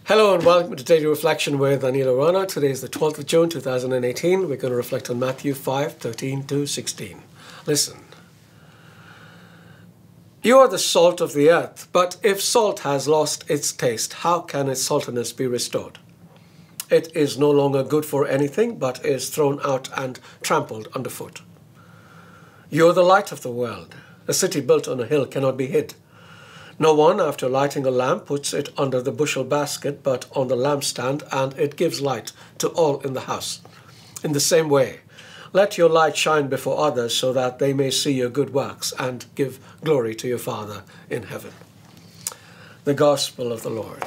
Hello and welcome to Daily Reflection with Anil Arana. Today is the 12th of June 2018. We're going to reflect on Matthew 5:13-16. Listen. You are the salt of the earth, but if salt has lost its taste, how can its saltiness be restored? It is no longer good for anything, but is thrown out and trampled underfoot. You are the light of the world. A city built on a hill cannot be hid. No one, after lighting a lamp, puts it under the bushel basket, but on the lampstand, and it gives light to all in the house. In the same way, let your light shine before others, so that they may see your good works and give glory to your Father in heaven. The Gospel of the Lord.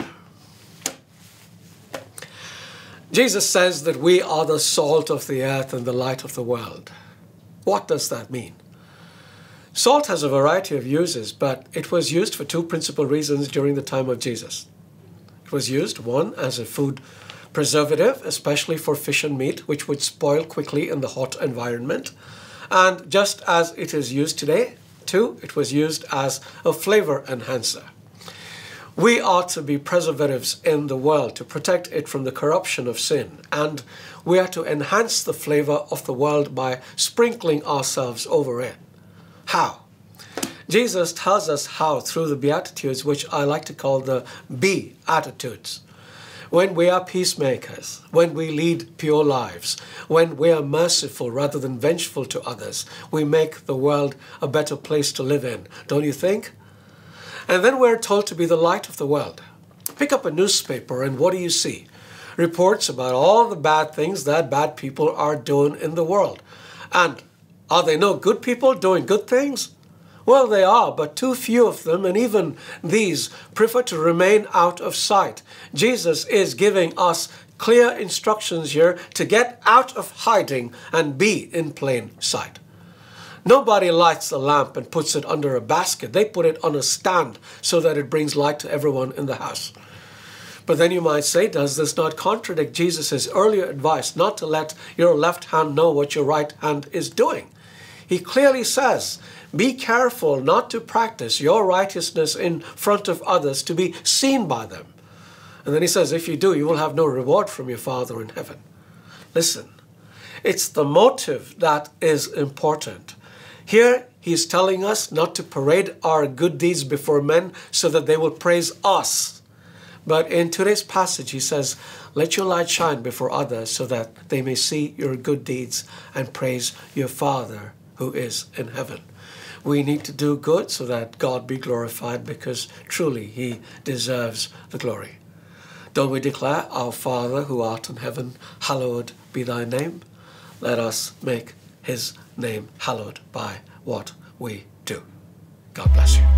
Jesus says that we are the salt of the earth and the light of the world. What does that mean? Salt has a variety of uses, but it was used for two principal reasons during the time of Jesus. It was used, one, as a food preservative, especially for fish and meat, which would spoil quickly in the hot environment. And just as it is used today, two, it was used as a flavor enhancer. We are to be preservatives in the world to protect it from the corruption of sin, and we are to enhance the flavor of the world by sprinkling ourselves over it. How? Jesus tells us how through the Beatitudes, which I like to call the Be-attitudes. When we are peacemakers, when we lead pure lives, when we are merciful rather than vengeful to others, we make the world a better place to live in, don't you think? And then we're told to be the light of the world. Pick up a newspaper and what do you see? Reports about all the bad things that bad people are doing in the world. And are they no good people doing good things? Well, they are, but too few of them, and even these prefer to remain out of sight. Jesus is giving us clear instructions here to get out of hiding and be in plain sight. Nobody lights a lamp and puts it under a basket. They put it on a stand so that it brings light to everyone in the house. But then you might say, does this not contradict Jesus' earlier advice not to let your left hand know what your right hand is doing? He clearly says, be careful not to practice your righteousness in front of others to be seen by them. And then he says, if you do, you will have no reward from your Father in heaven. Listen, it's the motive that is important. Here, he's telling us not to parade our good deeds before men so that they will praise us. But in today's passage, he says, let your light shine before others so that they may see your good deeds and praise your Father who is in heaven. We need to do good so that God be glorified, because truly he deserves the glory. Don't we declare, our Father who art in heaven, hallowed be thy name? Let us make his name hallowed by what we do. God bless you.